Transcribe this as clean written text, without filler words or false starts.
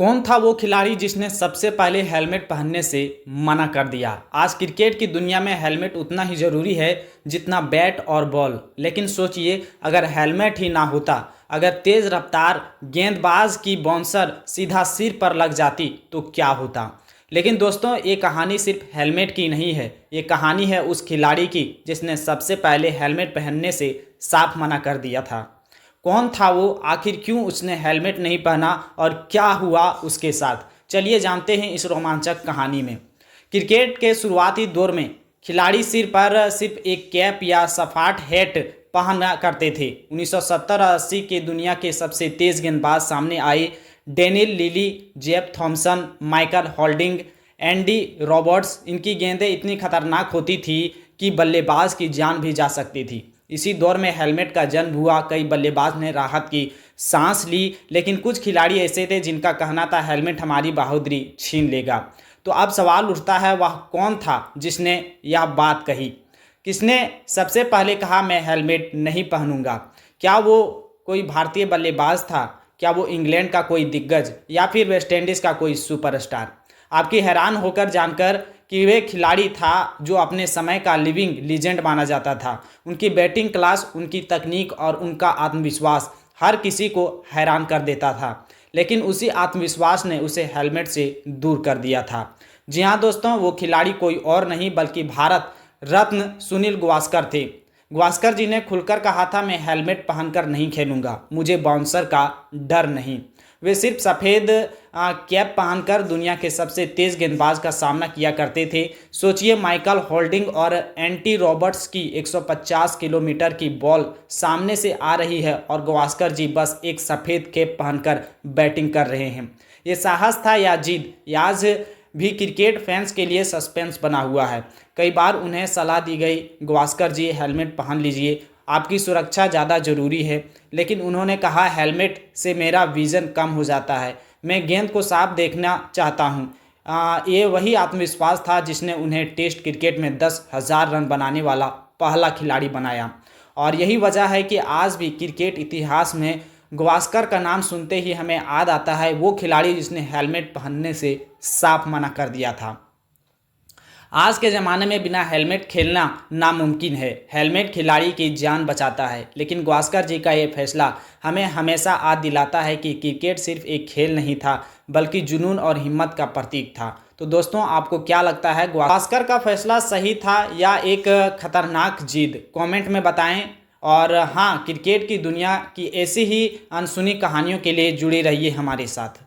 कौन था वो खिलाड़ी जिसने सबसे पहले हेलमेट पहनने से मना कर दिया। आज क्रिकेट की दुनिया में हेलमेट उतना ही ज़रूरी है जितना बैट और बॉल। लेकिन सोचिए, अगर हेलमेट ही ना होता, अगर तेज़ रफ्तार गेंदबाज की बाउंसर सीधा सिर पर लग जाती तो क्या होता। लेकिन दोस्तों, ये कहानी सिर्फ हेलमेट की नहीं है, ये कहानी है उस खिलाड़ी की जिसने सबसे पहले हेलमेट पहनने से साफ मना कर दिया था। कौन था वो, आखिर क्यों उसने हेलमेट नहीं पहना और क्या हुआ उसके साथ, चलिए जानते हैं इस रोमांचक कहानी में। क्रिकेट के शुरुआती दौर में खिलाड़ी सिर पर सिर्फ एक कैप या सपाट हैट पहना करते थे। 1970-80 के दुनिया के सबसे तेज गेंदबाज सामने आए। Dennis Lillee, Jeff Thomson, Michael Holding, Andy Roberts. इनकी गेंदें इतनी खतरनाक होती थी कि बल्लेबाज की जान भी जा सकती थी। इसी दौर में हेलमेट का जन्म हुआ। कई बल्लेबाज ने राहत की सांस ली, लेकिन कुछ खिलाड़ी ऐसे थे जिनका कहना था हेलमेट हमारी बहादुरी छीन लेगा। तो अब सवाल उठता है, वह कौन था जिसने यह बात कही। किसने सबसे पहले कहा मैं हेलमेट नहीं पहनूंगा। क्या वो कोई भारतीय बल्लेबाज था, क्या वो इंग्लैंड का कोई दिग्गज, या फिर वेस्टइंडीज़ का कोई सुपरस्टार। आपकी हैरान होकर जानकर कि वे खिलाड़ी था जो अपने समय का लिविंग लीजेंड माना जाता था। उनकी बैटिंग क्लास, उनकी तकनीक और उनका आत्मविश्वास हर किसी को हैरान कर देता था। लेकिन उसी आत्मविश्वास ने उसे हेलमेट से दूर कर दिया था। जी हाँ दोस्तों, वो खिलाड़ी कोई और नहीं बल्कि भारत रत्न सुनील गावस्कर थे। गावस्कर जी ने खुलकर कहा था, मैं हेलमेट पहनकर नहीं खेलूंगा, मुझे बाउंसर का डर नहीं। वे सिर्फ सफ़ेद कैप पहनकर दुनिया के सबसे तेज़ गेंदबाज का सामना किया करते थे। सोचिए, माइकल होल्डिंग और एंडी रॉबर्ट्स की 150 किलोमीटर की बॉल सामने से आ रही है और गावस्कर जी बस एक सफ़ेद कैप पहनकर बैटिंग कर रहे हैं। ये साहस था या जिद, या आज भी क्रिकेट फैंस के लिए सस्पेंस बना हुआ है। कई बार उन्हें सलाह दी गई, गावस्कर जी हेलमेट पहन लीजिए, आपकी सुरक्षा ज़्यादा ज़रूरी है। लेकिन उन्होंने कहा, हेलमेट से मेरा विज़न कम हो जाता है, मैं गेंद को साफ देखना चाहता हूँ। ये वही आत्मविश्वास था जिसने उन्हें टेस्ट क्रिकेट में 10,000 रन बनाने वाला पहला खिलाड़ी बनाया। और यही वजह है कि आज भी क्रिकेट इतिहास में गावस्कर का नाम सुनते ही हमें याद आता है वो खिलाड़ी जिसने हेलमेट पहनने से साफ मना कर दिया था। आज के ज़माने में बिना हेलमेट खेलना नामुमकिन है। हेलमेट खिलाड़ी की जान बचाता है, लेकिन गावस्कर जी का ये फैसला हमें हमेशा याद दिलाता है कि क्रिकेट सिर्फ एक खेल नहीं था बल्कि जुनून और हिम्मत का प्रतीक था। तो दोस्तों, आपको क्या लगता है, गावस्कर का फैसला सही था या एक खतरनाक जिद? कमेंट में बताएं। और हाँ, क्रिकेट की दुनिया की ऐसी ही अनसुनी कहानियों के लिए जुड़े रहिए हमारे साथ।